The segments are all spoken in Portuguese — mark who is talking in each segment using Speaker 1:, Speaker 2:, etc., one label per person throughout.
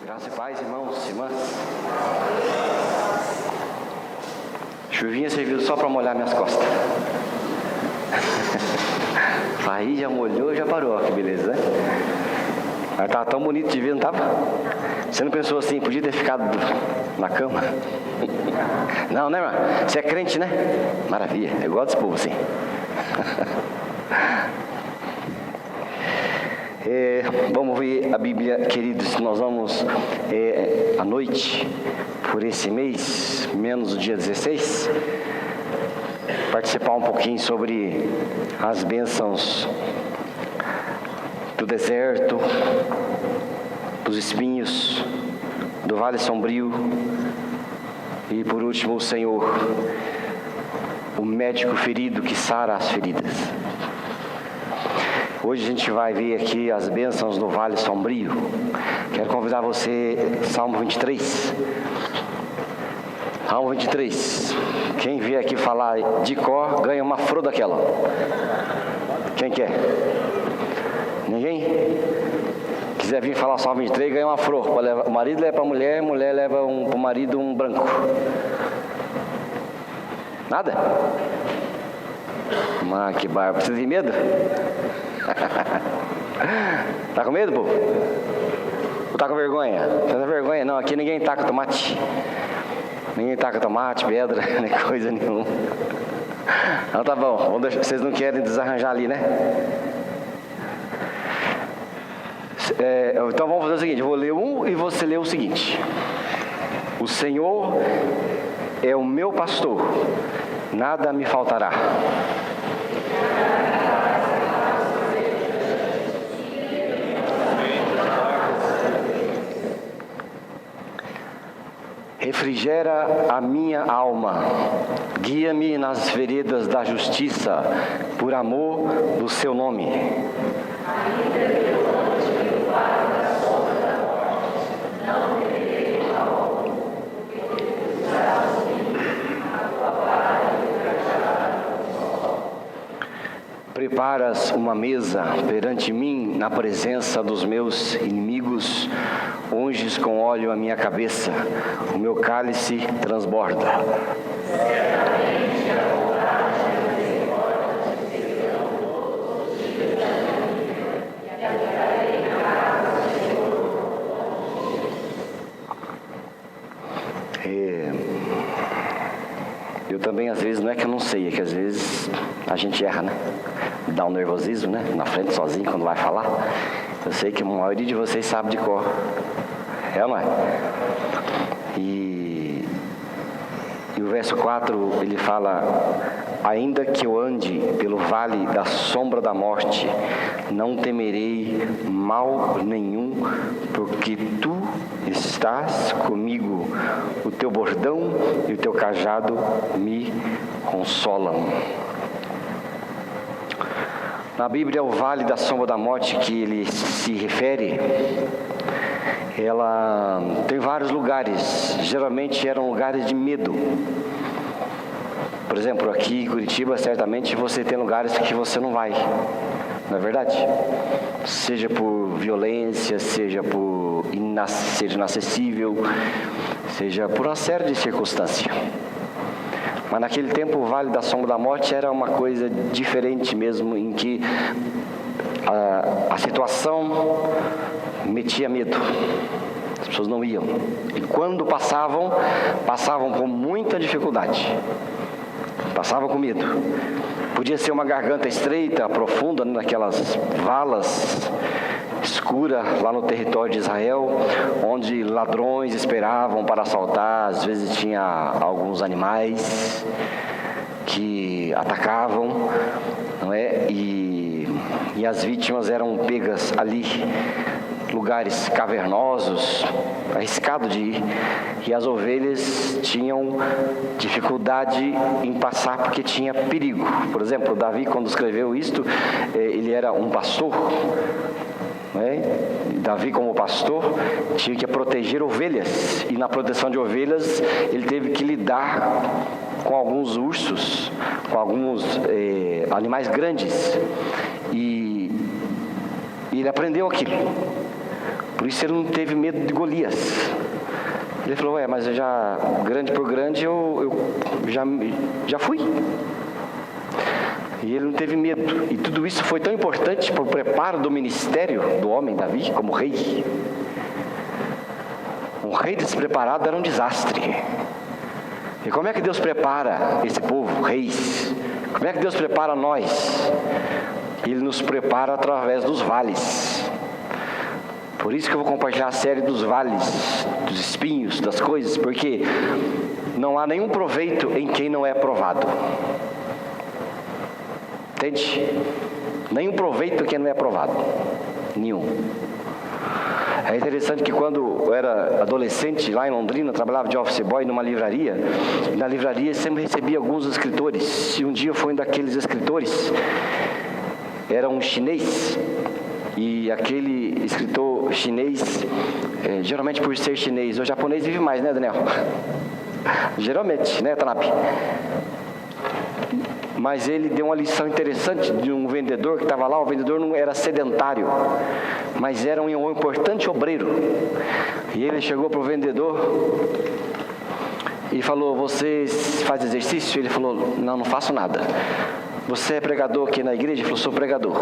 Speaker 1: Graça e paz, irmãos e irmãs. Chuvinha serviu só para molhar minhas costas. Aí já molhou, já parou, que beleza, né? Mas estava tão bonito de ver, não estava? Você não pensou assim, podia ter ficado na cama? Não, né, irmã? Você é crente, né? Maravilha, eu gosto desse povo assim. Vamos ver a Bíblia, queridos. Nós vamos à noite, por esse mês, menos o dia 16, participar um pouquinho sobre as bênçãos do deserto, dos espinhos, do vale sombrio e, por último, o Senhor, o médico ferido que sara as feridas. Hoje a gente vai ver aqui as bênçãos do Vale Sombrio. Quero convidar você, Salmo 23. Salmo 23. Quem vier aqui falar de cor, ganha uma flor daquela. Quem quer? Ninguém? Quiser vir falar Salmo 23, ganha uma flor. O marido leva para a mulher, mulher leva para o marido um branco. Nada? Mas que barba. Você tem medo? Tá com medo, povo? Ou tá com vergonha? Não tá com vergonha? Não, aqui ninguém taca tomate. Ninguém taca tomate, pedra, nem coisa nenhuma. Então tá bom, vamos deixar, vocês não querem desarranjar ali, né? Então vamos fazer o seguinte, eu vou ler um e você lê o seguinte. O Senhor é o meu pastor, nada me faltará. Refrigera a minha alma, guia-me nas veredas da justiça, por amor do seu nome. Preparas uma mesa perante mim na presença dos meus inimigos, unges com óleo a minha cabeça, o meu cálice transborda. Eu também, às vezes, não é que eu não sei, é que às vezes a gente erra, né? Dá um nervosismo, né? Na frente, sozinho, quando vai falar. Eu sei que a maioria de vocês sabe de cor. É ou não é? E o verso 4, ele fala: ainda que eu ande pelo vale da sombra da morte, não temerei mal nenhum, porque tu estás comigo, o teu bordão e o teu cajado me consolam. Na Bíblia, o vale da sombra da morte que ele se refere, ela tem vários lugares, geralmente eram lugares de medo. Por exemplo, aqui em Curitiba, certamente você tem lugares que você não vai, não é verdade? Seja por violência, seja por ser inacessível, seja por uma série de circunstâncias. Mas naquele tempo o Vale da Sombra da Morte era uma coisa diferente mesmo, em que a situação metia medo. As pessoas não iam. E quando passavam com muita dificuldade. Passavam com medo. Podia ser uma garganta estreita, profunda, naquelas valas escuras lá no território de Israel, onde ladrões esperavam para assaltar. Às vezes tinha alguns animais que atacavam, não é? E as vítimas eram pegas ali, lugares cavernosos, arriscado de ir, e as ovelhas tinham dificuldade em passar porque tinha perigo. Por exemplo, Davi, quando escreveu isto, ele era um pastor, né? Davi, como pastor, tinha que proteger ovelhas, e na proteção de ovelhas ele teve que lidar com alguns ursos, com alguns animais grandes, e ele aprendeu aquilo. Por isso ele não teve medo de Golias. Ele falou, mas eu já, grande por grande, eu já fui. E ele não teve medo. E tudo isso foi tão importante para o preparo do ministério do homem Davi como rei. Um rei despreparado era um desastre. E como é que Deus prepara esse povo, reis? Como é que Deus prepara nós? Ele nos prepara através dos vales. Por isso que eu vou compartilhar a série dos vales, dos espinhos, das coisas, porque não há nenhum proveito em quem não é provado. Entende? Nenhum proveito em quem não é provado. Nenhum. É interessante que quando eu era adolescente, lá em Londrina, eu trabalhava de office boy numa livraria. E na livraria sempre recebia alguns escritores. E um dia foi um daqueles escritores, era um chinês. E aquele escritor chinês, geralmente por ser chinês, o japonês vive mais, né, Daniel? Geralmente, né, Tanabe? Mas ele deu uma lição interessante de um vendedor que estava lá. O vendedor não era sedentário, mas era um importante obreiro. E ele chegou para o vendedor e falou, você faz exercício? Ele falou, não faço nada. Você é pregador aqui na igreja? Ele falou, sou pregador.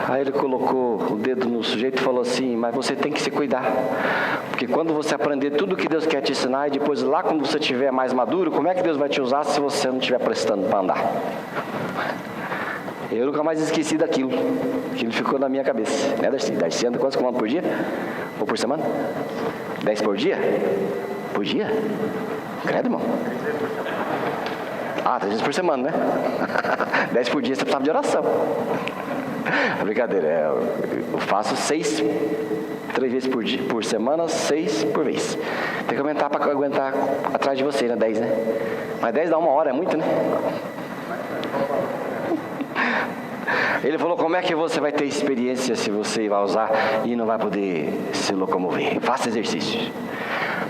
Speaker 1: Aí ele colocou o dedo no sujeito e falou assim, mas você tem que se cuidar. Porque quando você aprender tudo o que Deus quer te ensinar, e depois lá quando você estiver mais maduro, como é que Deus vai te usar se você não estiver prestando para andar? Eu nunca mais esqueci daquilo. Aquilo ficou na minha cabeça. Né, Darcy? Darcy anda quantos quilômetros por dia? Ou por semana? 10 por dia? Por dia? Credo, irmão. 3 vezes por semana, né? 10 por dia você precisava de oração. Brincadeira, eu faço 6, 3 vezes por semana, 6 por vez. Tem que aumentar para aguentar atrás de você, né? 10, né? Mas 10 dá 1 hora, é muito, né? Ele falou, como é que você vai ter experiência se você vai usar e não vai poder se locomover? Faça exercício.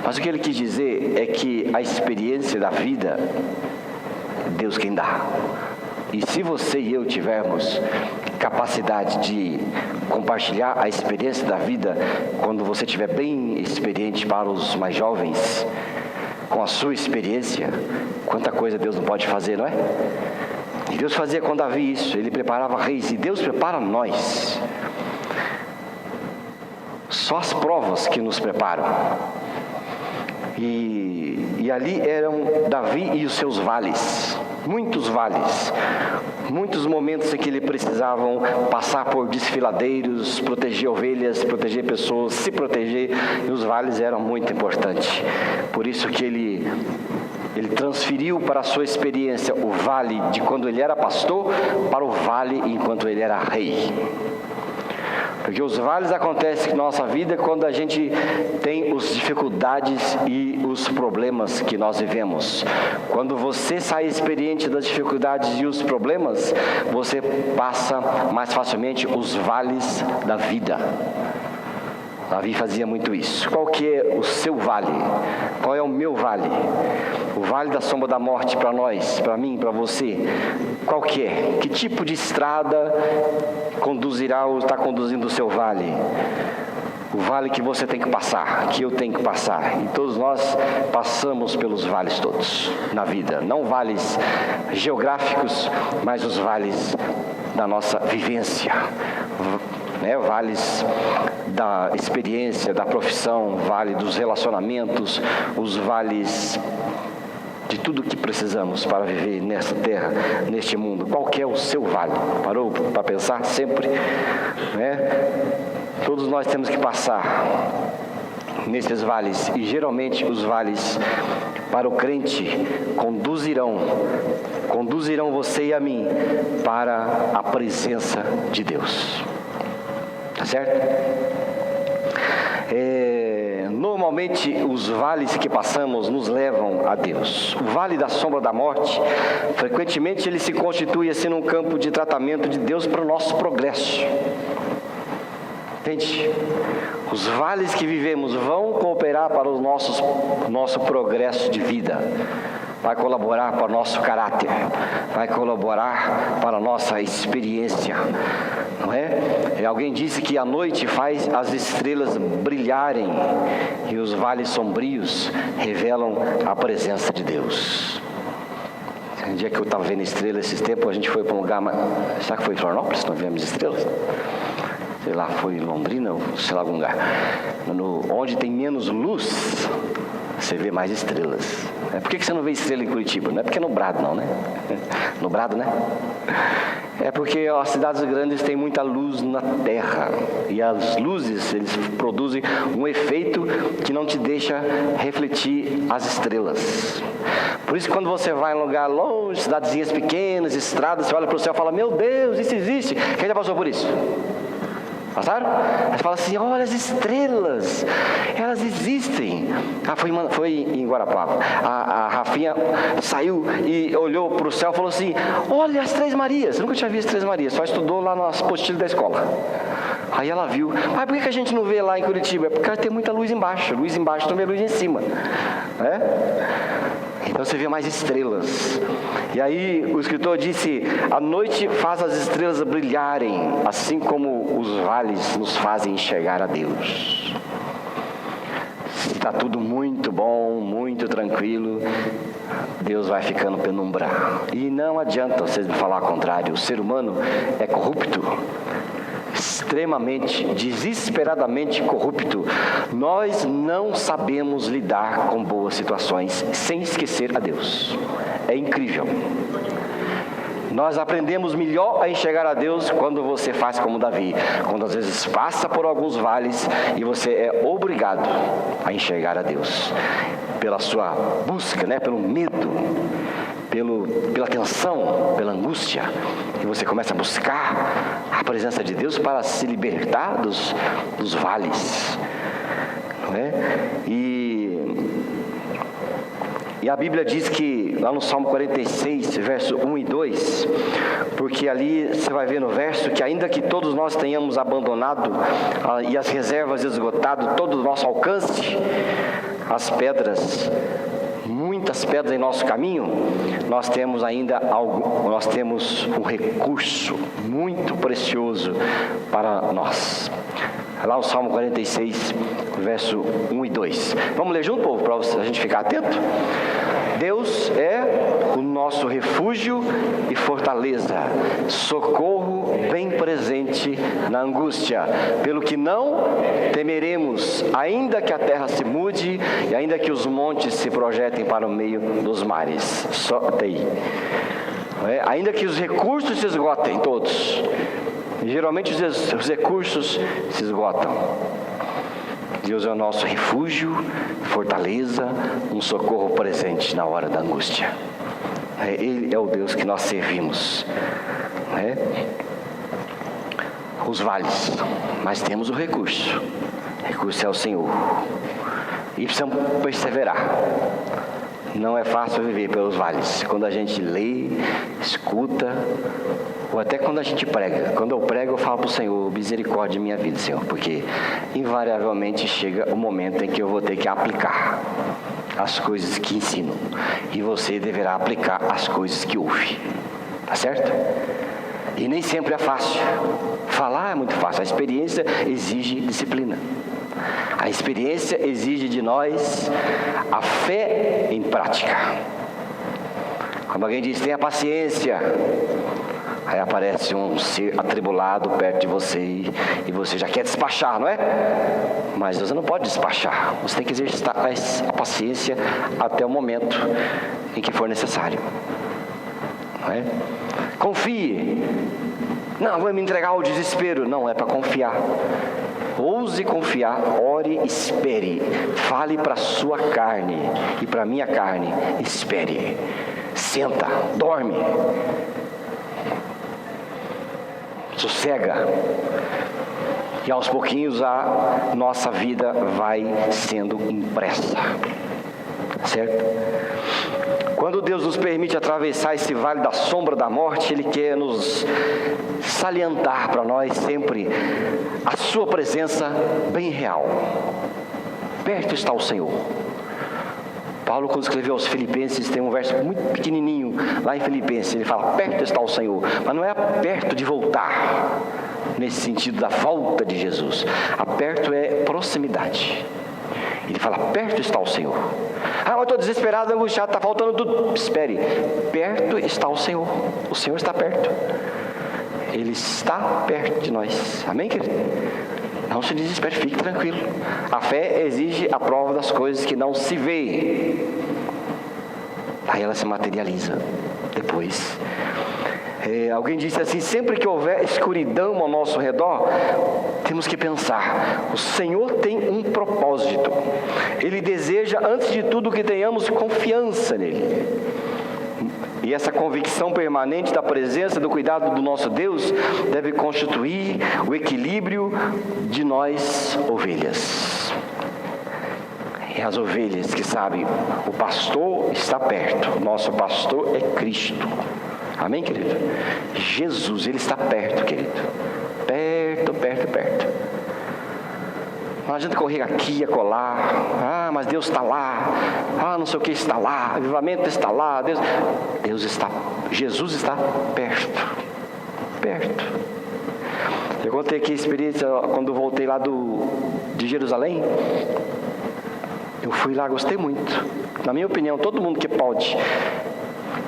Speaker 1: Mas o que ele quis dizer é que a experiência da vida, Deus quem dá. E se você e eu tivermos capacidade de compartilhar a experiência da vida, quando você estiver bem experiente, para os mais jovens, com a sua experiência, quanta coisa Deus não pode fazer, não é? E Deus fazia com Davi isso, ele preparava reis, e Deus prepara nós. Só as provas que nos preparam. E ali eram Davi e os seus vales, muitos vales, muitos momentos em que ele precisavam passar por desfiladeiros, proteger ovelhas, proteger pessoas, se proteger, e os vales eram muito importantes. Por isso que ele transferiu para a sua experiência o vale de quando ele era pastor para o vale enquanto ele era rei. Porque os vales acontecem na nossa vida quando a gente tem as dificuldades e os problemas que nós vivemos. Quando você sai experiente das dificuldades e os problemas, você passa mais facilmente os vales da vida. Davi fazia muito isso. Qual que é o seu vale? Qual é o meu vale? O vale da sombra da morte para nós, para mim, para você. Qual que é? Que tipo de estrada conduzirá ou está conduzindo o seu vale? O vale que você tem que passar, que eu tenho que passar. E todos nós passamos pelos vales todos na vida. Não vales geográficos, mas os vales da nossa vivência. Vales da experiência, da profissão, vale dos relacionamentos, os vales de tudo que precisamos para viver nessa terra, neste mundo. Qual que é o seu vale? Parou para pensar sempre? Todos nós temos que passar nesses vales, e geralmente os vales para o crente conduzirão você e a mim para a presença de Deus. Tá certo? Normalmente os vales que passamos nos levam a Deus. O vale da sombra da morte, frequentemente ele se constitui assim num campo de tratamento de Deus para o nosso progresso. Entende? Os vales que vivemos vão cooperar para o nosso progresso de vida. Vai colaborar para o nosso caráter, vai colaborar para a nossa experiência, não é? Alguém disse que a noite faz as estrelas brilharem e os vales sombrios revelam a presença de Deus. Um dia que eu estava vendo estrelas esses tempos, a gente foi para um lugar, será que foi em Florianópolis? Nós vemos estrelas? Sei lá, foi em Londrina, ou sei lá, algum lugar. Onde tem menos luz, você vê mais estrelas. Por que você não vê estrela em Curitiba? Não é porque é nublado não, né? Nublado, né? É porque as cidades grandes têm muita luz na terra. E as luzes, eles produzem um efeito que não te deixa refletir as estrelas. Por isso, quando você vai em um lugar longe, cidadezinhas pequenas, estradas, você olha para o céu e fala, meu Deus, isso existe. Quem já passou por isso? Passaram? Aí você fala assim, olha as estrelas, elas existem. Foi em Guarapava. A Rafinha saiu e olhou para o céu e falou assim, olha as Três Marias. Eu nunca tinha visto Três Marias, só estudou lá nas apostilas da escola. Aí ela viu, mas por que a gente não vê lá em Curitiba? É porque tem muita luz embaixo não vê luz em cima. Então você vê mais estrelas. E aí o escritor disse, a noite faz as estrelas brilharem, assim como os vales nos fazem enxergar a Deus. Está tudo muito bom, muito tranquilo, Deus vai ficando penumbra. E não adianta vocês me falar o contrário, o ser humano é corrupto, extremamente, desesperadamente corrupto. Nós não sabemos lidar com boas situações sem esquecer a Deus. É incrível. Nós aprendemos melhor a enxergar a Deus quando você faz como Davi, quando às vezes passa por alguns vales e você é obrigado a enxergar a Deus, pela sua busca, pelo medo, pela tensão, pela angústia, e você começa a buscar a presença de Deus para se libertar dos vales, não é? E a Bíblia diz que, lá no Salmo 46, verso 1 e 2, porque ali você vai ver no verso que ainda que todos nós tenhamos abandonado e as reservas esgotado todo o nosso alcance, as pedras, muitas pedras em nosso caminho, nós temos ainda algo, nós temos um recurso muito precioso para nós. Lá o Salmo 46, verso 1 e 2. Vamos ler junto, povo, para a gente ficar atento? Deus é o nosso refúgio e fortaleza, socorro bem presente na angústia, pelo que não temeremos, ainda que a terra se mude e ainda que os montes se projetem para o meio dos mares. Só até aí. Ainda que os recursos se esgotem todos. Geralmente os recursos se esgotam. Deus é o nosso refúgio, fortaleza, um socorro presente na hora da angústia. Ele é o Deus que nós servimos. Os vales, mas temos o recurso. O recurso é o Senhor. E precisamos perseverar. Não é fácil viver pelos vales. Quando a gente lê, escuta, ou até quando a gente prega. Quando eu prego, eu falo para o Senhor, misericórdia de minha vida, Senhor, porque invariavelmente chega o momento em que eu vou ter que aplicar as coisas que ensino, e você deverá aplicar as coisas que ouve, tá certo? E nem sempre é fácil. Falar é muito fácil, a experiência exige disciplina. A experiência exige de nós a fé em prática. Quando alguém diz, tenha paciência, aí aparece um ser atribulado perto de você e você já quer despachar, não é? Mas você não pode despachar, você tem que exercitar a paciência até o momento em que for necessário, não é? Confie. Não, vou me entregar ao desespero. Não, é para confiar. Ouse confiar, ore, espere. Fale para a sua carne e para a minha carne, espere. Senta, dorme. Sossega. E aos pouquinhos a nossa vida vai sendo impressa. Certo? Quando Deus nos permite atravessar esse vale da sombra da morte, Ele quer nos salientar para nós sempre a sua presença bem real. Perto está o Senhor. Paulo, quando escreveu aos Filipenses, tem um verso muito pequenininho lá em Filipenses, ele fala, perto está o Senhor, mas não é perto de voltar, nesse sentido da volta de Jesus. Aperto é proximidade. Ele fala, perto está o Senhor. Ah, mas estou desesperado, angustiado, está faltando tudo. Espere, perto está o Senhor está perto. Ele está perto de nós, amém, querido? Não se desespere, fique tranquilo. A fé exige a prova das coisas que não se vê. Aí ela se materializa depois. Alguém disse assim, sempre que houver escuridão ao nosso redor, temos que pensar, o Senhor tem um propósito. Ele deseja, antes de tudo, que tenhamos confiança nele. E essa convicção permanente da presença e do cuidado do nosso Deus deve constituir o equilíbrio de nós, ovelhas. E as ovelhas que sabem, o pastor está perto, o nosso pastor é Cristo. Amém, querido? Jesus, Ele está perto, querido. Perto, perto, perto. Não adianta correr aqui e acolá. Ah, mas Deus está lá. Ah, não sei o que está lá. Avivamento está lá. Deus está, Jesus está perto. Perto. Eu contei aqui a experiência quando eu voltei lá de Jerusalém. Eu fui lá, gostei muito. Na minha opinião, todo mundo que pode,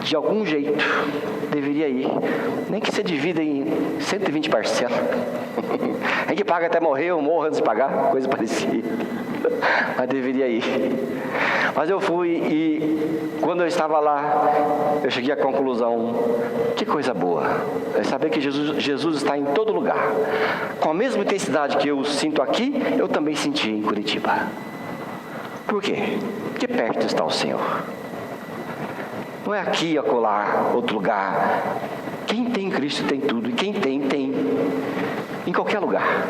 Speaker 1: de algum jeito, deveria ir. Nem que você divida em 120 parcelas. A gente paga até morrer, eu morro antes de pagar, coisa parecida. Mas deveria ir. Mas eu fui e quando eu estava lá, eu cheguei à conclusão, que coisa boa. É saber que Jesus está em todo lugar. Com a mesma intensidade que eu sinto aqui, eu também senti em Curitiba. Por quê? Porque perto está o Senhor. Não é aqui, acolá, outro lugar. Quem tem Cristo tem tudo. E quem tem, tem. Em qualquer lugar.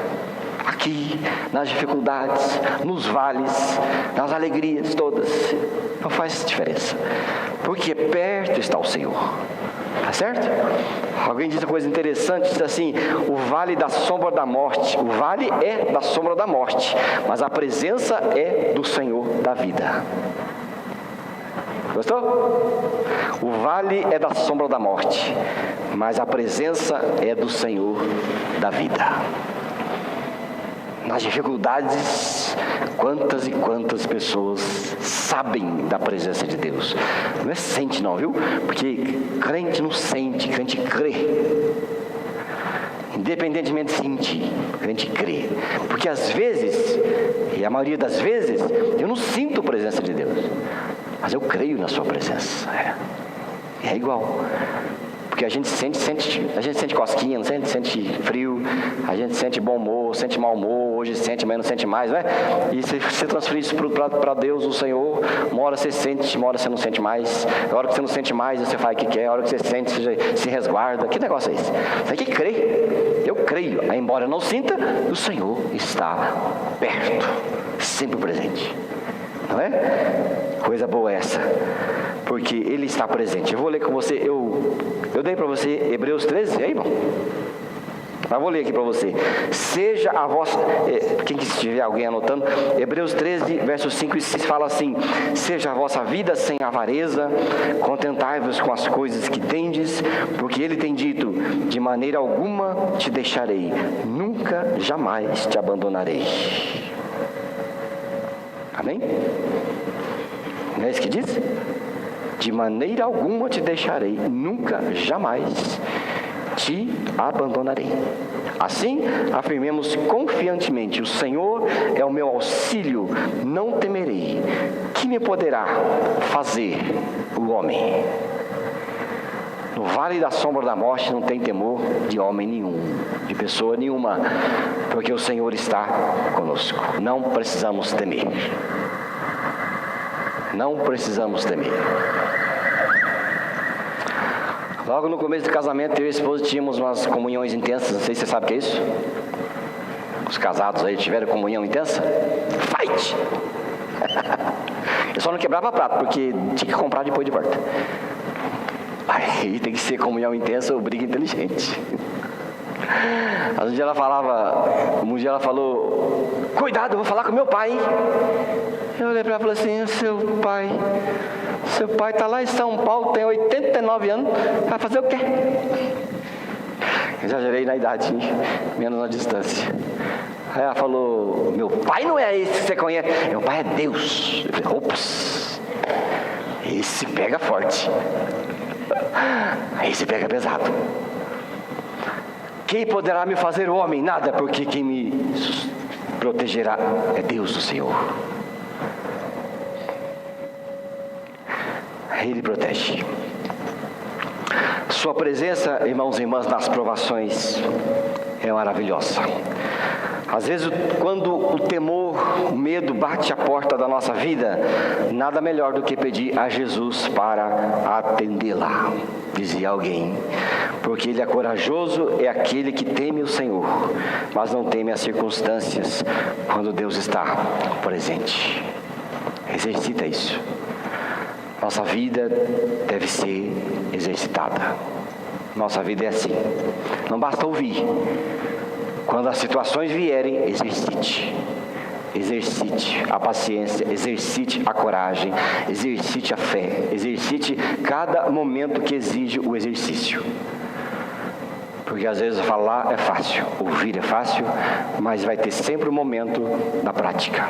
Speaker 1: Aqui, nas dificuldades, nos vales, nas alegrias todas. Não faz diferença. Porque perto está o Senhor. Tá certo? Alguém diz uma coisa interessante, diz assim, o vale da sombra da morte. O vale é da sombra da morte, mas a presença é do Senhor da vida. Gostou? O vale é da sombra da morte, mas a presença é do Senhor da vida. Nas dificuldades, quantas e quantas pessoas sabem da presença de Deus. Não é sente não, viu? Porque crente não sente, crente crê. Independentemente de sentir, crente crê. Porque às vezes, e a maioria das vezes, eu não sinto a presença de Deus. Mas eu creio na sua presença. É igual. Porque a gente sente cosquinha, não sente frio, a gente sente bom humor, sente mau humor, hoje sente, amanhã não sente mais, né? E você transferir isso para Deus, o Senhor, uma hora você sente, uma hora você não sente mais, a hora que você não sente mais, você faz o que quer, a hora que você sente, você se resguarda. Que negócio é esse? Você tem que crer. Eu creio, embora eu não sinta, o Senhor está perto, sempre presente. Não é? Coisa boa essa, porque Ele está presente. Eu vou ler com você, eu dei para você Hebreus 13, aí, irmão? Mas vou ler aqui para você. Seja a vossa, quem estiver alguém anotando, Hebreus 13, versos 5 e 6 fala assim: seja a vossa vida sem avareza, contentai-vos com as coisas que tendes, porque Ele tem dito, de maneira alguma te deixarei, nunca, jamais te abandonarei. Amém? Não é isso que diz? De maneira alguma te deixarei, nunca, jamais te abandonarei. Assim, afirmemos confiantemente: o Senhor é o meu auxílio, não temerei. Que me poderá fazer o homem? No vale da sombra da morte não tem temor de homem nenhum, de pessoa nenhuma, porque o Senhor está conosco. Não precisamos temer. Não precisamos temer. Logo no começo do casamento, eu e a esposa tínhamos umas comunhões intensas. Não sei se você sabe o que é isso. Os casados aí tiveram comunhão intensa? Fight! Eu só não quebrava prato, porque tinha que comprar depois de volta. Aí tem que ser comunhão intensa ou briga inteligente. Um dia ela falou: cuidado, eu vou falar com meu pai. Eu olhei para ela e falei assim: seu pai está lá em São Paulo, tem 89 anos, vai fazer o quê? Exagerei na idade, menos na distância. Aí ela falou: meu pai não é esse que você conhece. Meu pai é Deus. Eu falei: ops, esse pega forte. Esse pega pesado. Quem poderá me fazer homem? Nada, porque quem me protegerá é Deus, o Senhor. Ele protege. Sua presença, irmãos e irmãs, nas provações é maravilhosa. Às vezes, quando o temor, o medo bate a porta da nossa vida, nada melhor do que pedir a Jesus para atendê-la, dizia alguém. Porque Ele é corajoso, é aquele que teme o Senhor, mas não teme as circunstâncias quando Deus está presente. Exercita isso. Nossa vida deve ser exercitada. Nossa vida é assim. Não basta ouvir. Quando as situações vierem, exercite. Exercite a paciência, exercite a coragem, exercite a fé, exercite cada momento que exige o exercício. Porque às vezes falar é fácil, ouvir é fácil, mas vai ter sempre um momento da prática.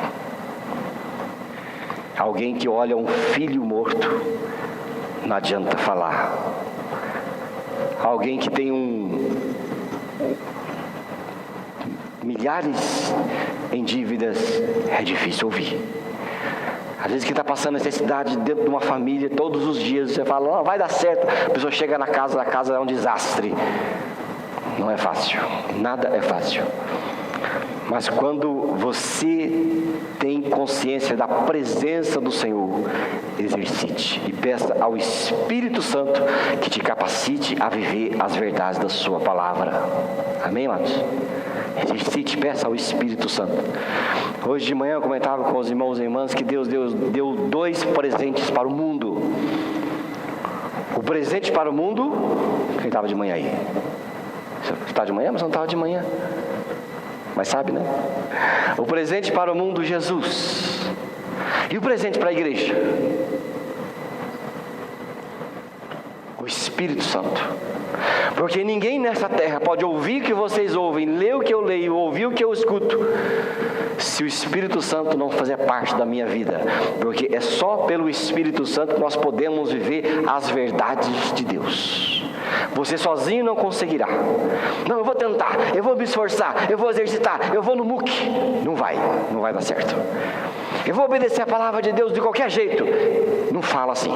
Speaker 1: Alguém que olha um filho morto, não adianta falar. Alguém que tem milhares em dívidas, é difícil ouvir. Às vezes quem está passando necessidade dentro de uma família, todos os dias, você fala: não, vai dar certo. A pessoa chega na casa, a casa é um desastre. Não é fácil, nada é fácil. Mas quando você tem consciência da presença do Senhor, exercite e peça ao Espírito Santo que te capacite a viver as verdades da sua palavra. Amém, amados? Exercite, peça ao Espírito Santo. Hoje de manhã eu comentava com os irmãos e irmãs que Deus deu 2 presentes para o mundo. O presente para o mundo, quem estava de manhã aí? Você está de manhã, mas não estava de manhã. Mas sabe, né? O presente para o mundo, Jesus. E o presente para a igreja? O Espírito Santo. Porque ninguém nessa terra pode ouvir o que vocês ouvem, ler o que eu leio, ouvir o que eu escuto, se o Espírito Santo não fazer parte da minha vida. Porque é só pelo Espírito Santo que nós podemos viver as verdades de Deus. Você sozinho não conseguirá. Não, eu vou tentar, eu vou me esforçar, eu vou exercitar, eu vou no MOOC. Não vai dar certo. Eu vou obedecer a palavra de Deus de qualquer jeito. Não fala assim.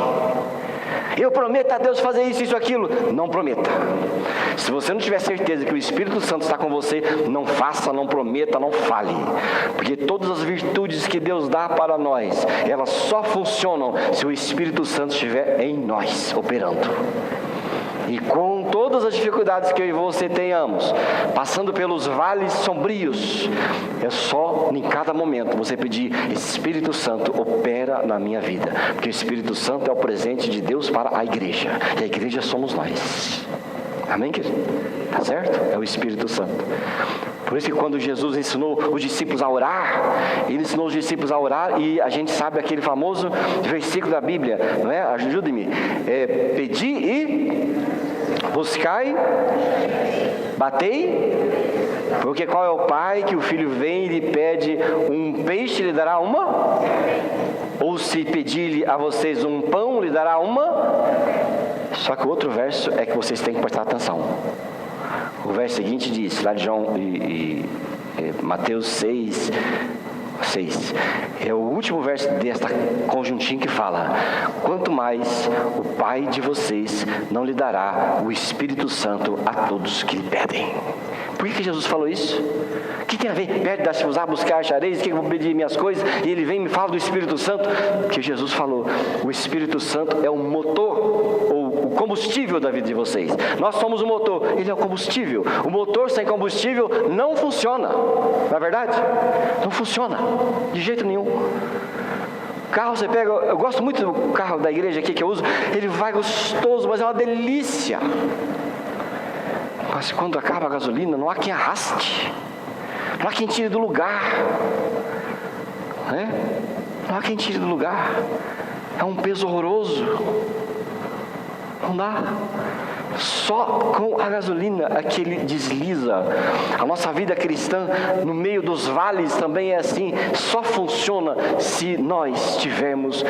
Speaker 1: Eu prometo a Deus fazer isso, aquilo. Não prometa. Se você não tiver certeza que o Espírito Santo está com você, não faça, não prometa, não fale. Porque todas as virtudes que Deus dá para nós, elas só funcionam se o Espírito Santo estiver em nós, operando. E com todas as dificuldades que eu e você tenhamos, passando pelos vales sombrios, é só em cada momento você pedir: Espírito Santo, opera na minha vida. Porque o Espírito Santo é o presente de Deus para a igreja. E a igreja somos nós. Amém, querido? Tá certo? É o Espírito Santo. Por isso que quando Jesus ensinou os discípulos a orar, Ele ensinou os discípulos a orar, e a gente sabe aquele famoso versículo da Bíblia, não é? Ajude-me. Pedi e buscai, batei, porque qual é o pai que o filho vem e lhe pede um peixe, lhe dará uma? Ou se pedir-lhe a vocês um pão, lhe dará uma? Só que o outro verso é que vocês têm que prestar atenção. O verso seguinte diz, lá de João Mateus 6, é o último verso desta conjuntinho que fala: quanto mais o Pai de vocês não lhe dará o Espírito Santo a todos que lhe pedem. Por que Jesus falou isso? O que tem a ver? Pede, dá-se-vos-á, buscar, achareis, que eu vou pedir minhas coisas, e ele vem e me fala do Espírito Santo? Porque Jesus falou: o Espírito Santo é o motor, ou o combustível da vida de vocês. Nós somos o motor, ele é o combustível. O motor sem combustível não funciona, não é verdade? Não funciona, de jeito nenhum. Carro você pega, eu gosto muito do carro da igreja aqui que eu uso, ele vai gostoso, mas é uma delícia. Mas quando acaba a gasolina, não há quem arraste, não há quem tire do lugar, né? Não há quem tire do lugar. É um peso horroroso. Não dá. Só com a gasolina é que ele desliza. A nossa vida cristã no meio dos vales também é assim. Só funciona se nós estivermos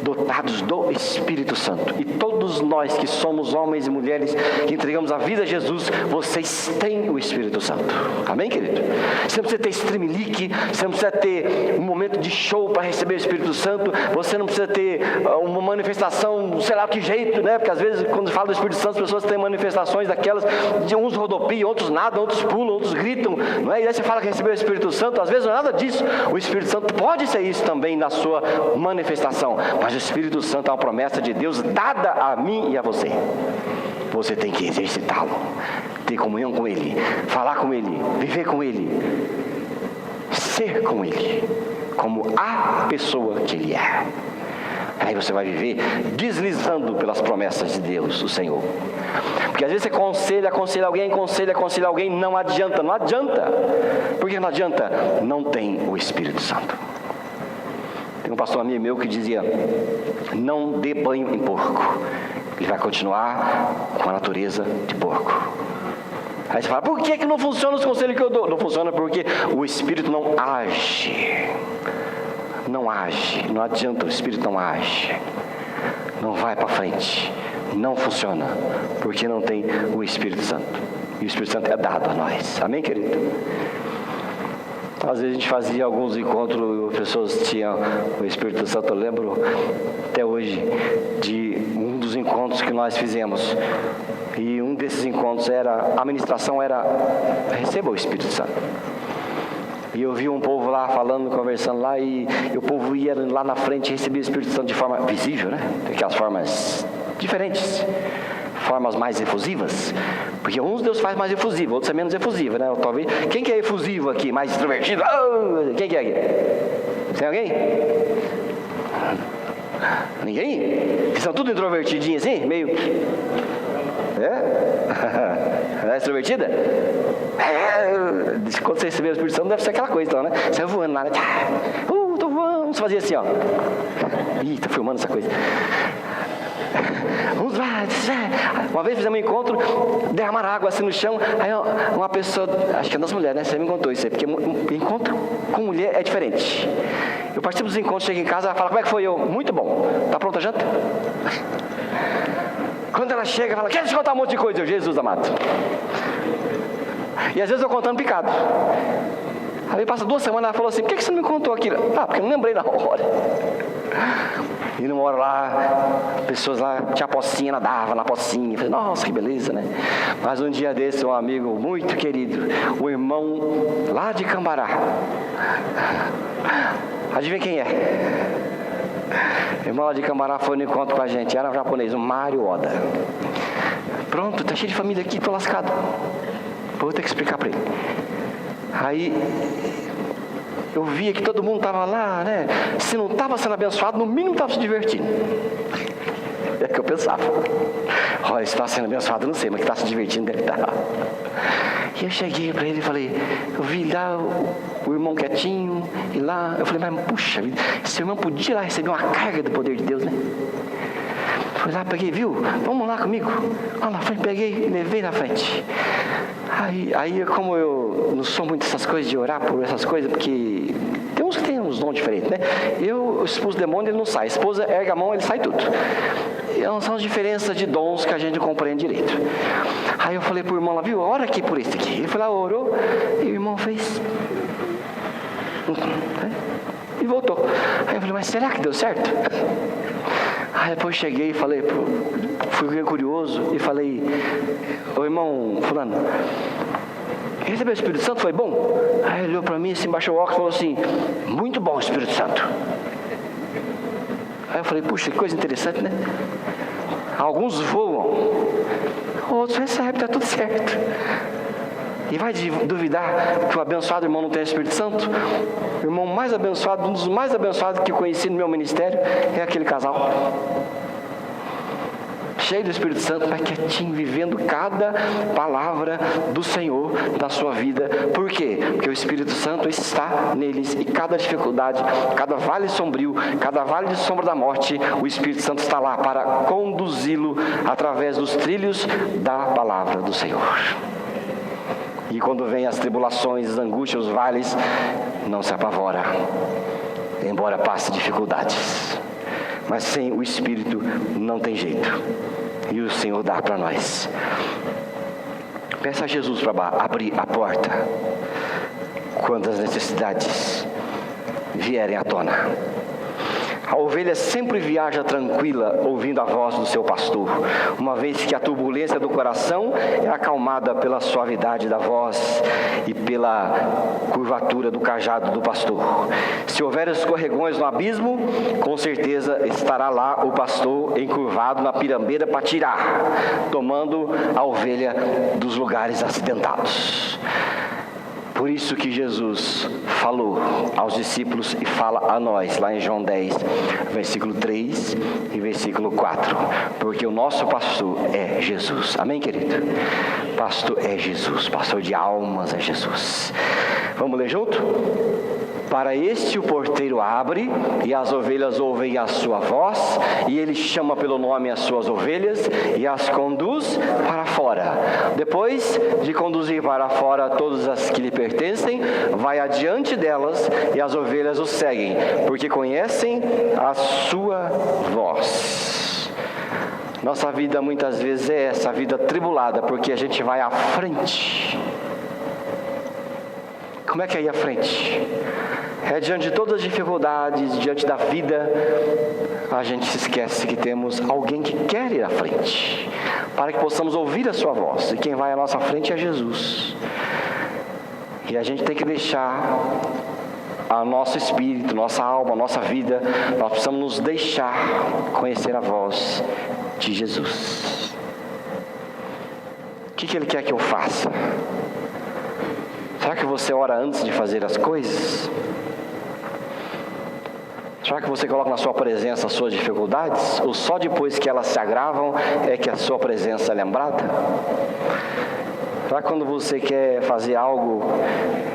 Speaker 1: dotados do Espírito Santo. E todos nós que somos homens e mulheres que entregamos a vida a Jesus, vocês têm o Espírito Santo. Amém, querido? Você não precisa ter streamlink, você não precisa ter um momento de show para receber o Espírito Santo, você não precisa ter uma manifestação, sei lá que jeito, né? Porque às vezes quando fala do Espírito Santo, as pessoas têm manifestações daquelas, de uns rodopiam, outros nadam, outros pulam, outros gritam, não é? E aí você fala que recebeu o Espírito Santo, às vezes não é nada disso. O Espírito Santo pode ser isso também na sua manifestação, mas o Espírito Santo é uma promessa de Deus dada a mim e a você. Você tem que exercitá-lo, ter comunhão com Ele, falar com Ele, viver com Ele, ser com Ele, como a pessoa que Ele é. Aí você vai viver deslizando pelas promessas de Deus, o Senhor. Porque às vezes você aconselha alguém, não adianta. Por que não adianta? Não tem o Espírito Santo. Tem um pastor amigo meu que dizia: não dê banho em porco, ele vai continuar com a natureza de porco. Aí você fala: por que não funciona os conselhos que eu dou? Não funciona porque o Espírito não age. Não age, não adianta, o Espírito não age, não vai para frente, não funciona, porque não tem o Espírito Santo. E o Espírito Santo é dado a nós. Amém, querido? Às vezes a gente fazia alguns encontros, as pessoas tinham o Espírito Santo. Eu lembro até hoje de um dos encontros que nós fizemos, e um desses encontros a ministração era: receba o Espírito Santo. E eu vi um povo lá falando, conversando lá, e o povo ia lá na frente e recebia o Espírito Santo de forma visível, né? Aquelas formas diferentes, formas mais efusivas, porque uns Deus faz mais efusivo, outros é menos efusivo, né? Talvez, quem que é efusivo aqui, mais extrovertido? Oh, quem que é aqui? Tem alguém? Ninguém? Vocês são tudo introvertidinhos assim? Meio... É extrovertida? Quando você receber a Espírito Santo, deve ser aquela coisa, então, né? Você vai voando lá, né? Tô voando. Vamos fazer assim, ó. Ih, tá filmando essa coisa. Vamos lá. Uma vez fizemos um encontro, derramaram água assim no chão. Aí uma pessoa, acho que é das mulheres, né? Você me contou isso aí, porque encontro com mulher é diferente. Eu participo dos encontros, chego em casa, ela fala: como é que foi? Eu: muito bom. Tá pronta a janta? Quando ela chega, fala: quer te contar um monte de coisa? Eu: Jesus amado. E às vezes eu contando picado. Aí passa 2 semanas, ela falou assim: por que você não me contou aquilo? Ah, porque eu não lembrei na hora. E numa hora lá, pessoas lá, tinha pocinha, nadava na pocinha. Eu falei: nossa, que beleza, né? Mas um dia desse, um amigo muito querido, o irmão lá de Cambará, adivinha quem é? O irmão lá de Cambará foi no encontro com a gente. Era um japonês, um Mário Oda. Pronto, tá cheio de família aqui, tô lascado. Vou ter que explicar para ele. Aí eu via que todo mundo estava lá, né? Se não estava sendo abençoado, no mínimo estava se divertindo. É o que eu pensava. Olha, se está sendo abençoado, não sei, mas que está se divertindo deve estar. E eu cheguei para ele e falei: eu vi lá o irmão quietinho, e lá, eu falei: mas puxa vida, esse irmão podia lá receber uma carga do poder de Deus, né? Fui lá, peguei, viu? Vamos lá comigo. Lá na frente, peguei e levei na frente. Aí como eu não sou muito dessas coisas de orar por essas coisas, porque tem uns que tem uns dons diferentes, né? Eu expulso o demônio, ele não sai. A esposa erga a mão, ele sai tudo. E são as diferenças de dons que a gente compreende direito. Aí eu falei pro irmão lá: viu? Ora aqui por esse aqui. Ele foi lá, orou, e o irmão fez. E voltou. Aí eu falei: mas será que deu certo? Aí depois cheguei e falei, fui curioso e falei: ô irmão fulano, recebeu o Espírito Santo? Foi bom? Aí ele olhou para mim, assim, baixou o óculos e falou assim: muito bom o Espírito Santo. Aí eu falei: puxa, que coisa interessante, né? Alguns voam, outros recebem, está tudo certo. E vai duvidar que o abençoado irmão não tem o Espírito Santo? O irmão mais abençoado, um dos mais abençoados que eu conheci no meu ministério, é aquele casal. cheio do Espírito Santo, mas quietinho, vivendo cada palavra do Senhor na sua vida. Por quê? Porque o Espírito Santo está neles, e cada dificuldade, cada vale sombrio, cada vale de sombra da morte, o Espírito Santo está lá para conduzi-lo através dos trilhos da palavra do Senhor. E quando vem as tribulações, as angústias, os vales, não se apavora, embora passe dificuldades. Mas sem o Espírito não tem jeito. E o Senhor dá para nós. Peça a Jesus para abrir a porta quando as necessidades vierem à tona. A ovelha sempre viaja tranquila, ouvindo a voz do seu pastor, uma vez que a turbulência do coração é acalmada pela suavidade da voz e pela curvatura do cajado do pastor. Se houver escorregões no abismo, com certeza estará lá o pastor encurvado na pirambeira para tirar, tomando a ovelha dos lugares acidentados. Por isso que Jesus falou aos discípulos e fala a nós, lá em João 10, versículo 3 e versículo 4. Porque o nosso pastor é Jesus. Amém, querido? Pastor é Jesus, pastor de almas é Jesus. Vamos ler junto? Para este o porteiro abre, e as ovelhas ouvem a sua voz, e ele chama pelo nome as suas ovelhas, e as conduz para fora. Depois de conduzir para fora todas as que lhe pertencem, vai adiante delas, e as ovelhas o seguem, porque conhecem a sua voz. Nossa vida muitas vezes é essa vida tribulada, porque a gente vai à frente. Como é que é ir à frente? É diante de todas as dificuldades, diante da vida, a gente se esquece que temos alguém que quer ir à frente, para que possamos ouvir a sua voz, e quem vai à nossa frente é Jesus. E a gente tem que deixar o nosso espírito, nossa alma, nossa vida, nós precisamos nos deixar conhecer a voz de Jesus. O que Ele quer que eu faça? Será que você ora antes de fazer as coisas? Será que você coloca na sua presença as suas dificuldades? Ou só depois que elas se agravam é que a sua presença é lembrada? Será que quando você quer fazer algo,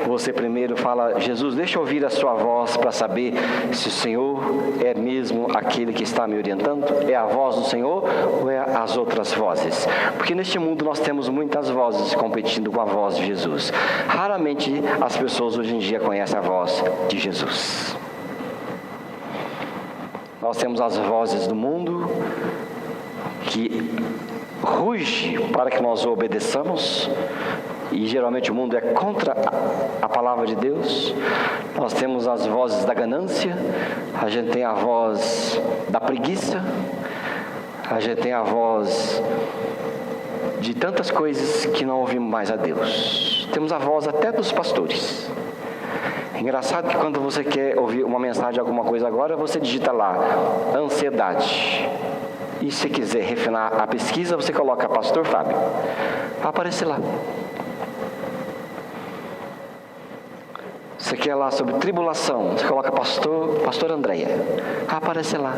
Speaker 1: você primeiro fala: Jesus, deixa eu ouvir a sua voz para saber se o Senhor é mesmo aquele que está me orientando? É a voz do Senhor ou é as outras vozes? Porque neste mundo nós temos muitas vozes competindo com a voz de Jesus. Raramente as pessoas hoje em dia conhecem a voz de Jesus. Nós temos as vozes do mundo que ruge para que nós o obedeçamos, e geralmente o mundo é contra a palavra de Deus. Nós temos as vozes da ganância, a gente tem a voz da preguiça, a gente tem a voz de tantas coisas que não ouvimos mais a Deus. Temos a voz até dos pastores. Engraçado que quando você quer ouvir uma mensagem de alguma coisa agora, você digita lá, ansiedade. E se quiser refinar a pesquisa, você coloca Pastor Fábio. Vai aparecer lá. Você quer lá sobre tribulação, você coloca Pastor Andréia. Vai aparecer lá.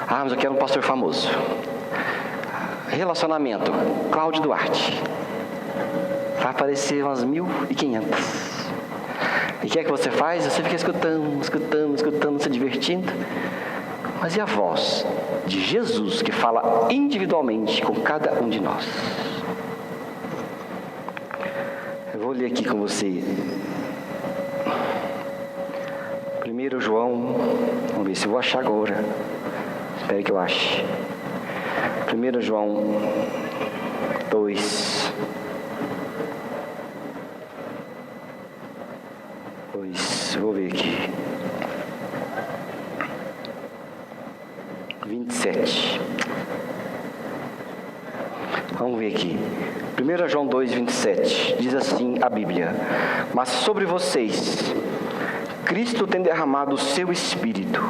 Speaker 1: Ah, mas eu quero um pastor famoso. Relacionamento, Cláudio Duarte. Vai aparecer umas 1.500. E o que é que você faz? Você fica escutando, se divertindo. Mas e a voz de Jesus que fala individualmente com cada um de nós? Eu vou ler aqui com você 1 João, vamos ver se eu vou achar agora. Espero que eu ache. 1 João 2. Vou ver aqui. 27. Vamos ver aqui. 1 João 2, 27. Diz assim a Bíblia: mas sobre vocês Cristo tem derramado o seu Espírito,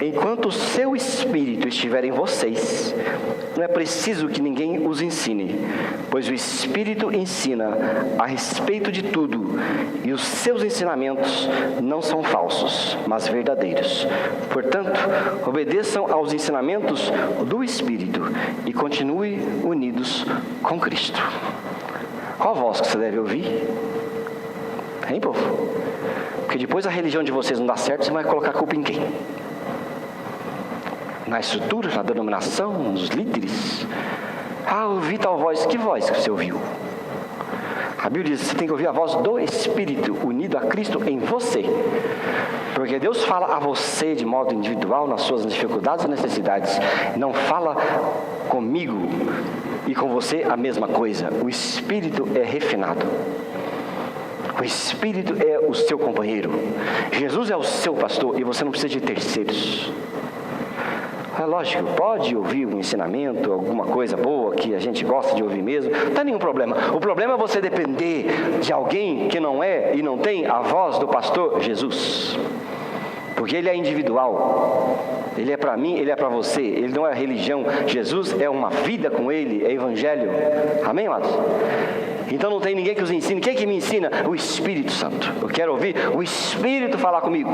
Speaker 1: enquanto o seu Espírito estiver em vocês, não é preciso que ninguém os ensine, pois o Espírito ensina a respeito de tudo, e os seus ensinamentos não são falsos, mas verdadeiros. Portanto, obedeçam aos ensinamentos do Espírito e continue unidos com Cristo. Qual voz que você deve ouvir? Hein, povo? Porque depois a religião de vocês não dá certo, você vai colocar a culpa em quem? Na estrutura, na denominação, nos líderes? Ah, eu ouvi tal voz. Que voz que você ouviu? A Bíblia diz que você tem que ouvir a voz do Espírito, unido a Cristo em você. Porque Deus fala a você de modo individual, nas suas dificuldades e necessidades. Não fala comigo e com você a mesma coisa. O Espírito é refinado. O Espírito é o seu companheiro. Jesus é o seu pastor e você não precisa de terceiros. É lógico, pode ouvir um ensinamento, alguma coisa boa que a gente gosta de ouvir mesmo, não tem nenhum problema. O problema é você depender de alguém que não é e não tem a voz do pastor Jesus. Porque ele é individual, ele é para mim, ele é para você, ele não é religião. Jesus é uma vida com ele, é evangelho. Amém, amados? Então não tem ninguém que os ensine. Quem que me ensina? O Espírito Santo. Eu quero ouvir o Espírito falar comigo,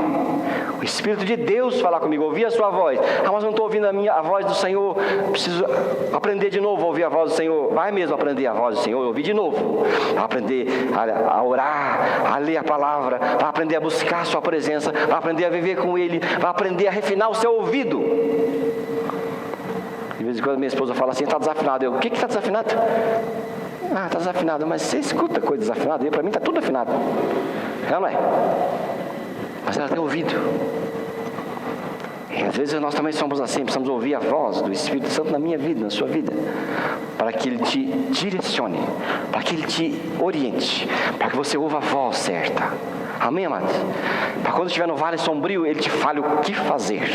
Speaker 1: o Espírito de Deus falar comigo, ouvir a sua voz. Ah, mas eu não estou ouvindo a voz do Senhor, preciso aprender de novo a ouvir a voz do Senhor. Vai mesmo aprender a voz do Senhor, ouvir de novo, aprender a orar, a ler a palavra, vai aprender a buscar a sua presença, vai aprender a viver com Ele, vai aprender a refinar o seu ouvido. De vez em quando minha esposa fala assim, está desafinado. Eu, o que está desafinado? Ah, está desafinado, mas você escuta coisa desafinada, e para mim está tudo afinado. É ou não é? Mas ela tem ouvido. E às vezes nós também somos assim, precisamos ouvir a voz do Espírito Santo na minha vida, na sua vida, para que Ele te direcione, para que Ele te oriente, para que você ouva a voz certa. Amém, amados? Para quando estiver no vale sombrio, Ele te fale o que fazer.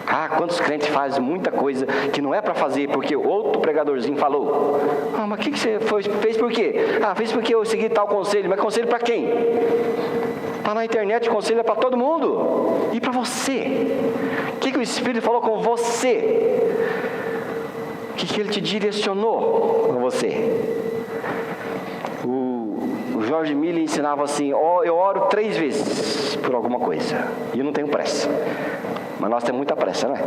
Speaker 1: Ah, quantos crentes fazem muita coisa que não é para fazer porque outro pregadorzinho falou. Ah, mas o que você fez por quê? Ah, fez porque eu segui tal conselho. Mas conselho para quem? Está na internet, conselho é para todo mundo. E para você? O que o Espírito falou com você? O que Ele te direcionou com você? O George Miller ensinava assim, eu oro 3 vezes por alguma coisa. E eu não tenho pressa. Mas nós temos muita pressa, né?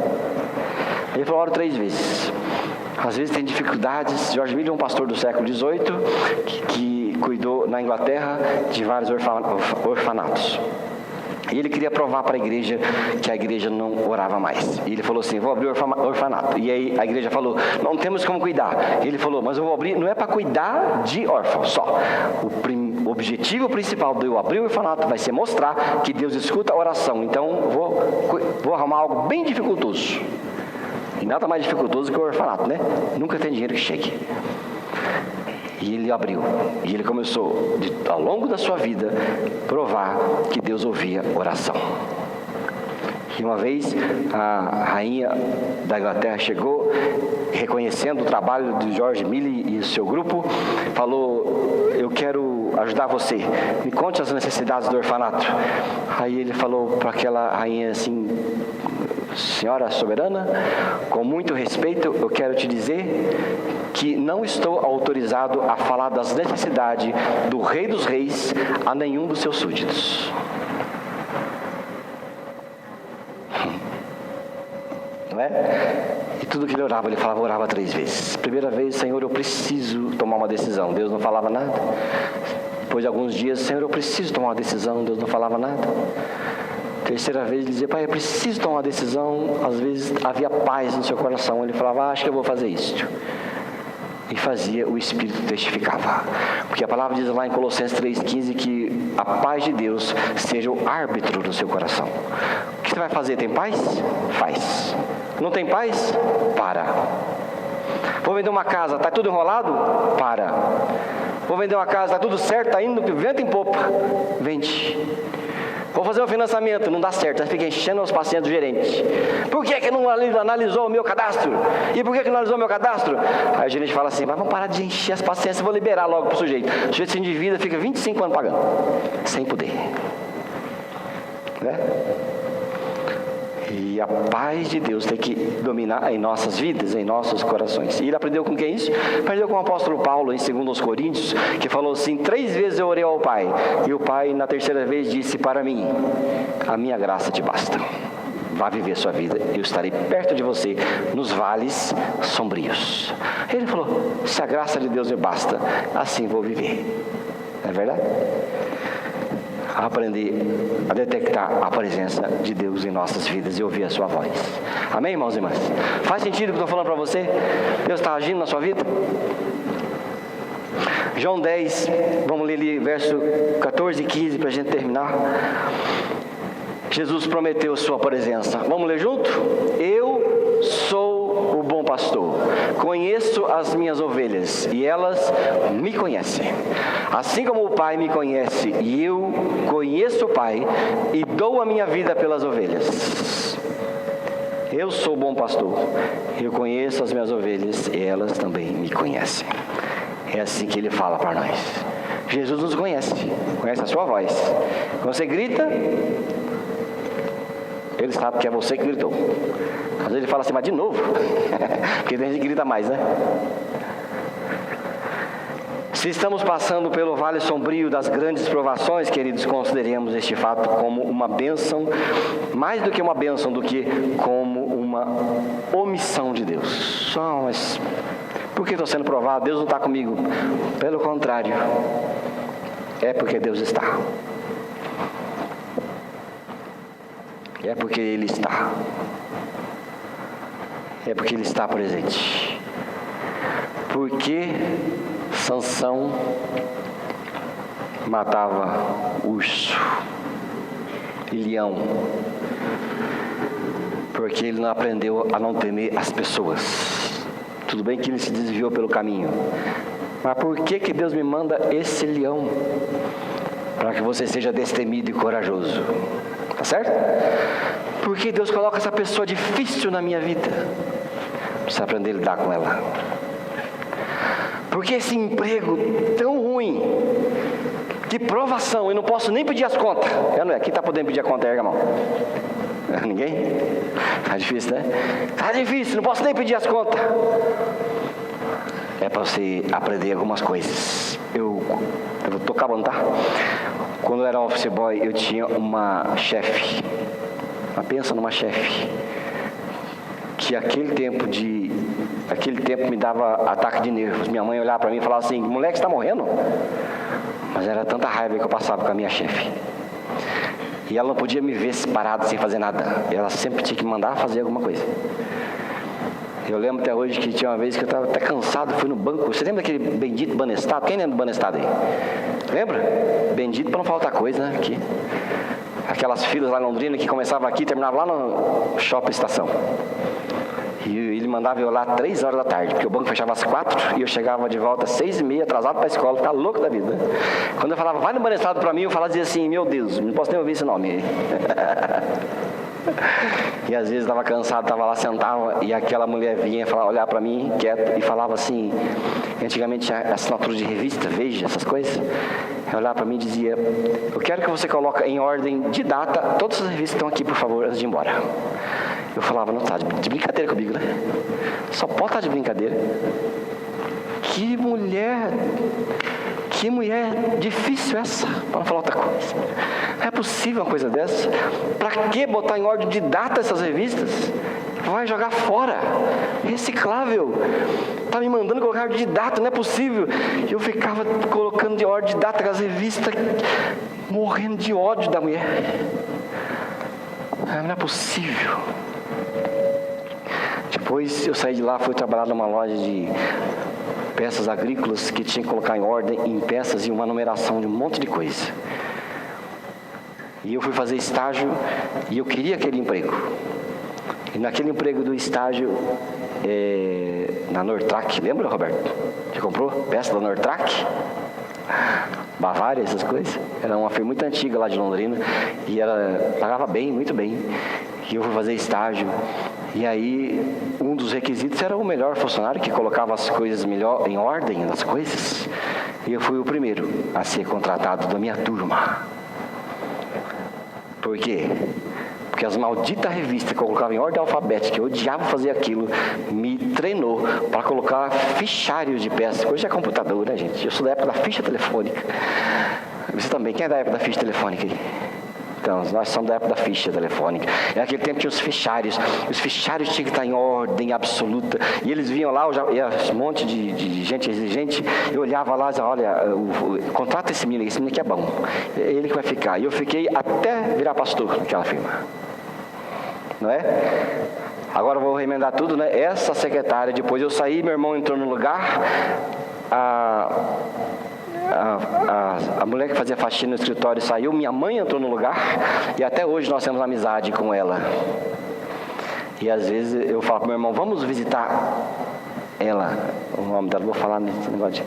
Speaker 1: Ele falou, oro 3 vezes. Às vezes tem dificuldades. George Miller é um pastor do século XVIII que cuidou na Inglaterra de vários orfanatos. E ele queria provar para a igreja que a igreja não orava mais. E ele falou assim, vou abrir orfanato. E aí a igreja falou, não temos como cuidar. E ele falou, mas eu vou abrir, não é para cuidar de órfãos só. O objetivo principal de eu abrir o orfanato vai ser mostrar que Deus escuta a oração. Então vou arrumar algo bem dificultoso. E nada mais dificultoso que o orfanato, né? Nunca tem dinheiro que chegue. E ele abriu, e ele começou, ao longo da sua vida, provar que Deus ouvia oração. E uma vez, a rainha da Inglaterra chegou, reconhecendo o trabalho de George Miller e o seu grupo, falou, eu quero ajudar você, me conte as necessidades do orfanato. Aí ele falou para aquela rainha assim, senhora soberana, com muito respeito, eu quero te dizer que não estou autorizado a falar das necessidades do Rei dos Reis a nenhum dos seus súditos. Não é? E tudo que ele orava, ele falava, orava 3 vezes. Primeira vez, Senhor, eu preciso tomar uma decisão. Deus não falava nada. Depois de alguns dias, Senhor, eu preciso tomar uma decisão. Deus não falava nada. Terceira vez ele dizia, pai, eu preciso tomar uma decisão. Às vezes havia paz no seu coração. Ele falava, acho que eu vou fazer isso. E fazia, o Espírito testificava. Porque a palavra diz lá em Colossenses 3,15 que a paz de Deus seja o árbitro no seu coração. O que você vai fazer? Tem paz? Faz. Não tem paz? Para. Vou vender uma casa, está tudo enrolado? Para. Vou vender uma casa, está tudo certo, está indo vento em popa? Vende. Vou fazer um financiamento, não dá certo, aí fica enchendo os pacientes do gerente. Por que não analisou o meu cadastro? E por que não analisou o meu cadastro? Aí o gerente fala assim, mas vamos parar de encher as pacientes, eu vou liberar logo para o sujeito. O sujeito se endivida, fica 25 anos pagando, sem poder. Né? E a paz de Deus tem que dominar em nossas vidas, em nossos corações. E ele aprendeu com quem isso? Aprendeu com o apóstolo Paulo, em 2 Coríntios, que falou assim: 3 vezes eu orei ao Pai, e o Pai na terceira vez disse para mim: a minha graça te basta. Vá viver sua vida, eu estarei perto de você nos vales sombrios. Ele falou: se a graça de Deus me basta, assim vou viver. Não é verdade? Aprender a detectar a presença de Deus em nossas vidas e ouvir a sua voz. Amém, irmãos e irmãs? Faz sentido o que eu estou falando para você? Deus está agindo na sua vida? João 10, vamos ler ali verso 14 e 15 para a gente terminar. Jesus prometeu sua presença. Vamos ler junto? Eu sou o bom pastor, conheço as minhas ovelhas e elas me conhecem, assim como o Pai me conhece e eu conheço o Pai e dou a minha vida pelas ovelhas. Eu sou o bom pastor, eu conheço as minhas ovelhas e elas também me conhecem. É assim que ele fala para nós. Jesus nos conhece, conhece a sua voz. Quando você grita, ele sabe que é você que gritou. Às vezes ele fala assim: mas de novo? Porque tem gente que grita mais, né? Se estamos passando pelo vale sombrio das grandes provações, queridos, consideremos este fato como uma bênção, mais do que uma bênção, do que como uma omissão de Deus. Só, mas por que estou sendo provado? Deus não está comigo. Pelo contrário, é porque Deus está. É porque Ele está. É porque Ele está presente. Porque Sansão matava urso e leão? Porque ele não aprendeu a não temer as pessoas. Tudo bem que ele se desviou pelo caminho, mas por que Deus me manda esse leão? Para que você seja destemido e corajoso. Tá certo? Porque Deus coloca essa pessoa difícil na minha vida. Precisa aprender a lidar com ela. Porque esse emprego tão ruim, de provação, eu não posso nem pedir as contas. Quem está podendo pedir a conta? Erga a mão. Ninguém? Tá difícil, né? Tá difícil, não posso nem pedir as contas. É para você aprender algumas coisas. Eu estou acabando, tá? Quando eu era office boy, eu tinha uma chefe. Pensa numa chefe que aquele tempo me dava ataque de nervos. Minha mãe olhava para mim e falava assim: moleque, você está morrendo? Mas era tanta raiva que eu passava com a minha chefe. E ela não podia me ver parado sem fazer nada. Ela sempre tinha que mandar fazer alguma coisa. Eu lembro até hoje que tinha uma vez que eu estava até cansado, fui no banco. Você lembra daquele bendito Banestado? Quem lembra do Banestado aí? Lembra? Bendito para não faltar coisa, né? Aqui. Aquelas filas lá em Londrina que começava aqui e terminava lá no shopping estação. E ele mandava eu lá 3 horas da tarde, porque o banco fechava às 4 e eu chegava de volta às 6h30, atrasado para a escola, ficava louco da vida. Quando eu falava, vai no Banestado para mim, eu falava, dizia assim: meu Deus, não posso nem ouvir esse nome. E às vezes estava cansado, estava lá, sentava, e aquela mulher vinha olhar para mim, quieto, e falava assim, antigamente a assinatura de revista, Veja, essas coisas, ela olhava para mim e dizia: eu quero que você coloque em ordem de data todas as revistas que estão aqui, por favor, antes de ir embora. Eu falava: não, tá de brincadeira comigo, né? Só pode estar de brincadeira. Que mulher difícil essa, para não falar outra coisa. Não é possível uma coisa dessa. Para que botar em ordem de data essas revistas? Vai jogar fora, reciclável. Está me mandando colocar ordem de data, não é possível. Eu ficava colocando de ordem de data as revistas, morrendo de ódio da mulher. Não é possível. Depois eu saí de lá, fui trabalhar numa loja de peças agrícolas que tinha que colocar em ordem, em peças e uma numeração de um monte de coisa. E eu fui fazer estágio e eu queria aquele emprego. E naquele emprego do estágio, na Nortrac, lembra, Roberto? Você comprou peça da Nortrac? Bavária, essas coisas. Era uma firma muito antiga lá de Londrina e ela pagava bem, muito bem. E eu fui fazer estágio. E aí, um dos requisitos era o melhor funcionário, que colocava as coisas melhor em ordem, as coisas. E eu fui o primeiro a ser contratado da minha turma. Por quê? porque as malditas revistas que eu colocava em ordem alfabética, eu odiava fazer aquilo, me treinou para colocar fichários de peças. Hoje é computador, né, gente? Eu sou da época da ficha telefônica. Você também, quem é da época da ficha telefônica aí? Então, nós somos da época da ficha telefônica. Naquele tempo tinha os fichários tinham que estar em ordem absoluta, e eles vinham lá, um monte de gente exigente, eu olhava lá e dizia, olha, contrata esse menino aqui é bom, é ele que vai ficar. E eu fiquei até virar pastor naquela firma, não é? Agora eu vou remendar tudo, né? Essa secretária, depois eu saí, meu irmão entrou no lugar, a mulher que fazia faxina no escritório saiu, minha mãe entrou no lugar, e até hoje nós temos amizade com ela. E às vezes eu falo para meu irmão, vamos visitar ela, o nome dela, vou falar nesse negócio de...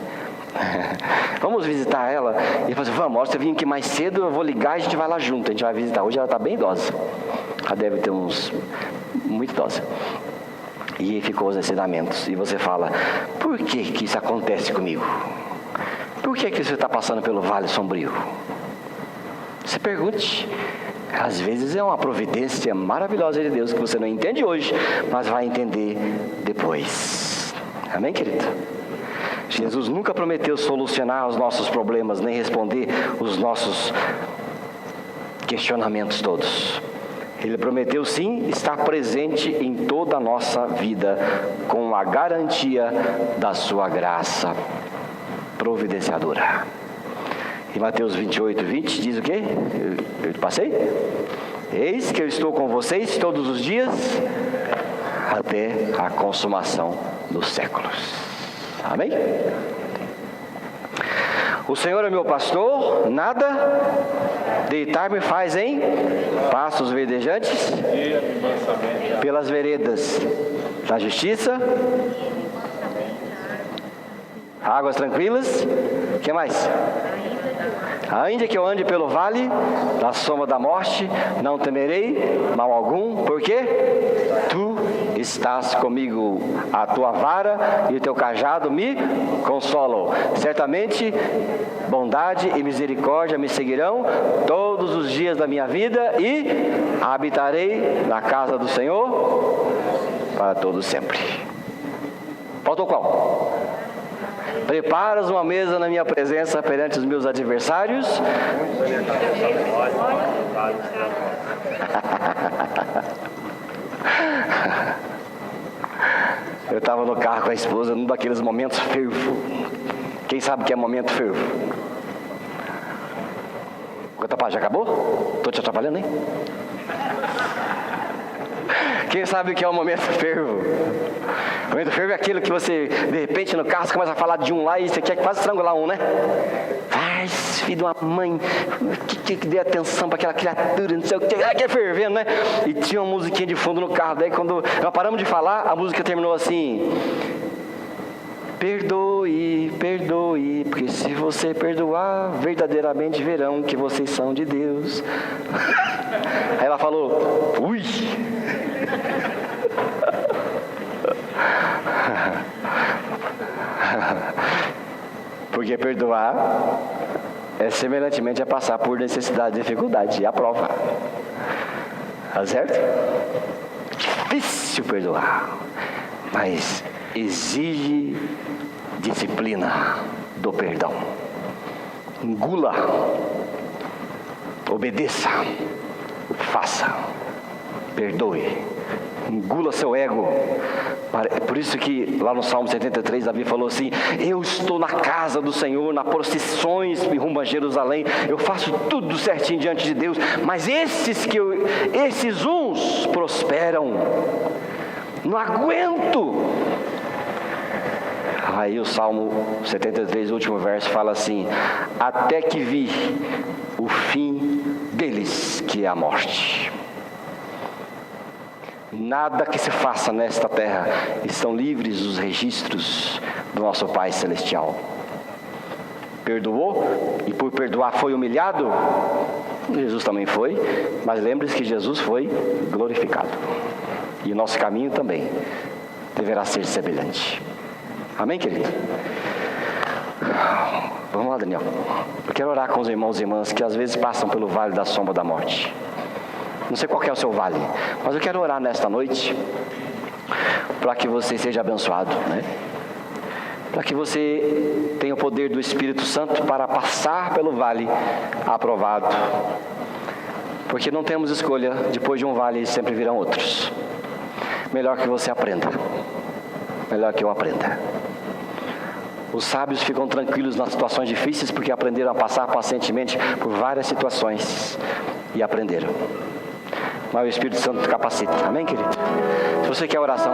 Speaker 1: vamos visitar ela. E ele falou assim, vamos, você vem aqui mais cedo, eu vou ligar e a gente vai lá junto, a gente vai visitar. Hoje ela está bem idosa, ela deve ter muito idosa. E ficou os ensinamentos, e você fala, por que isso acontece comigo? Por que você está passando pelo vale sombrio? Você pergunte. Às vezes é uma providência maravilhosa de Deus que você não entende hoje, mas vai entender depois. Amém, querido? Jesus nunca prometeu solucionar os nossos problemas, nem responder os nossos questionamentos todos. Ele prometeu sim estar presente em toda a nossa vida, com a garantia da sua graça providenciadora. E Mateus 28, 20 diz o quê? Eu passei? Eis que eu estou com vocês todos os dias, até a consumação dos séculos. Amém? O Senhor é meu pastor, nada deitar-me faz em pastos verdejantes, pelas veredas da justiça, águas tranquilas. O que mais? Ainda que eu ande pelo vale da sombra da morte, não temerei mal algum, porque tu estás comigo, a tua vara e o teu cajado me consolam. Certamente bondade e misericórdia me seguirão todos os dias da minha vida, e habitarei na casa do Senhor para todo sempre. Faltou qual? Preparas uma mesa na minha presença perante os meus adversários. Eu estava no carro com a esposa, num daqueles momentos fervo. Quem sabe o que é momento fervo? Já acabou? Estou te atrapalhando, hein? Quem sabe o que é o momento fervo? O momento fervo é aquilo que você, de repente, no carro, você começa a falar de um lá e você quer quase estrangular um, né? Ai, filho de uma mãe, que dê atenção para aquela criatura, não sei o que, que é fervendo, né? E tinha uma musiquinha de fundo no carro, daí quando nós paramos de falar, a música terminou assim: perdoe, perdoe, porque se você perdoar, verdadeiramente verão que vocês são de Deus. Aí ela falou, ui! Porque perdoar é semelhantemente a passar por necessidade e dificuldade, e a prova. Tá certo? Difícil perdoar, mas exige disciplina do perdão. Engula, obedeça, faça, perdoe, engula seu ego. É por isso que lá no Salmo 73 Davi falou assim: eu estou na casa do Senhor, nas procissões rumo a Jerusalém, eu faço tudo certinho diante de Deus, mas esses uns prosperam, não aguento. Aí o Salmo 73, o último verso, fala assim: até que vi o fim deles, que é a morte. Nada que se faça nesta terra estão livres dos registros do nosso Pai Celestial. Perdoou, e por perdoar foi humilhado. Jesus também foi, mas lembre-se que Jesus foi glorificado, e o nosso caminho também deverá ser semelhante. Amém, querido? Vamos lá, Daniel. Eu quero orar com os irmãos e irmãs que às vezes passam pelo vale da sombra da morte. Não sei qual que é o seu vale, mas eu quero orar nesta noite para que você seja abençoado, né? Para que você tenha o poder do Espírito Santo para passar pelo vale aprovado. Porque não temos escolha, depois de um vale sempre virão outros. Melhor que você aprenda. Melhor que eu aprenda. Os sábios ficam tranquilos nas situações difíceis porque aprenderam a passar pacientemente por várias situações e aprenderam. Mas o Espírito Santo capacita. Amém, querido? Se você quer oração,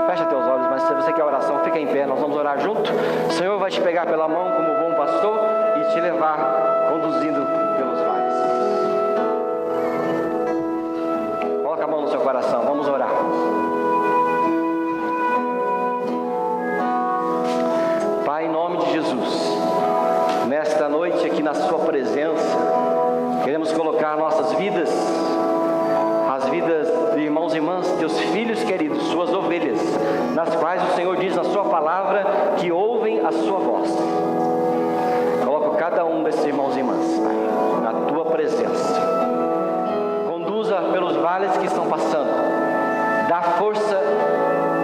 Speaker 1: fecha teus olhos, mas se você quer oração, fica em pé, nós vamos orar junto. O Senhor vai te pegar pela mão como bom pastor e te levar conduzindo pelos vales. Coloca a mão no seu coração, vamos orar. Pai, em nome de Jesus, nesta noite aqui na sua presença, queremos colocar nossas vidas, as vidas de irmãos e irmãs, teus filhos queridos, suas ovelhas, nas quais o Senhor diz na sua palavra que ouvem a sua voz. Coloco cada um desses irmãos e irmãs, Pai, na tua presença. Conduza pelos vales que estão passando. Dá força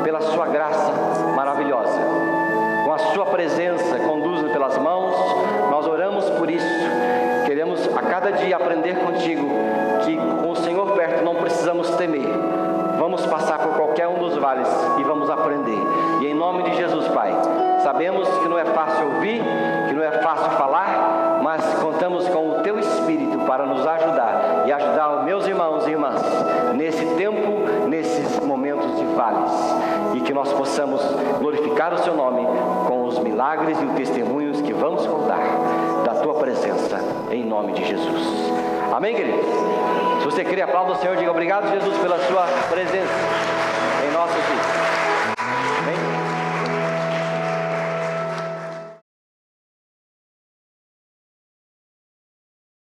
Speaker 1: pela sua graça maravilhosa. Com a sua presença, conduza pelas mãos. Nós oramos por isso. Queremos a cada dia aprender contigo que com o Senhor perto não precisamos temer. Vamos passar por qualquer um dos vales e vamos aprender. E em nome de Jesus, Pai, sabemos que não é fácil ouvir, que não é fácil falar, mas contamos com o Teu Espírito para nos ajudar e ajudar os meus irmãos e irmãs nesse tempo, nesses momentos de vales. E que nós possamos glorificar o Seu nome com os milagres e os testemunhos que vamos contar da Tua presença, em nome de Jesus. Amém, queridos? Se você crê, aplauda o Senhor e diga obrigado, Jesus, pela sua presença em nossas vidas.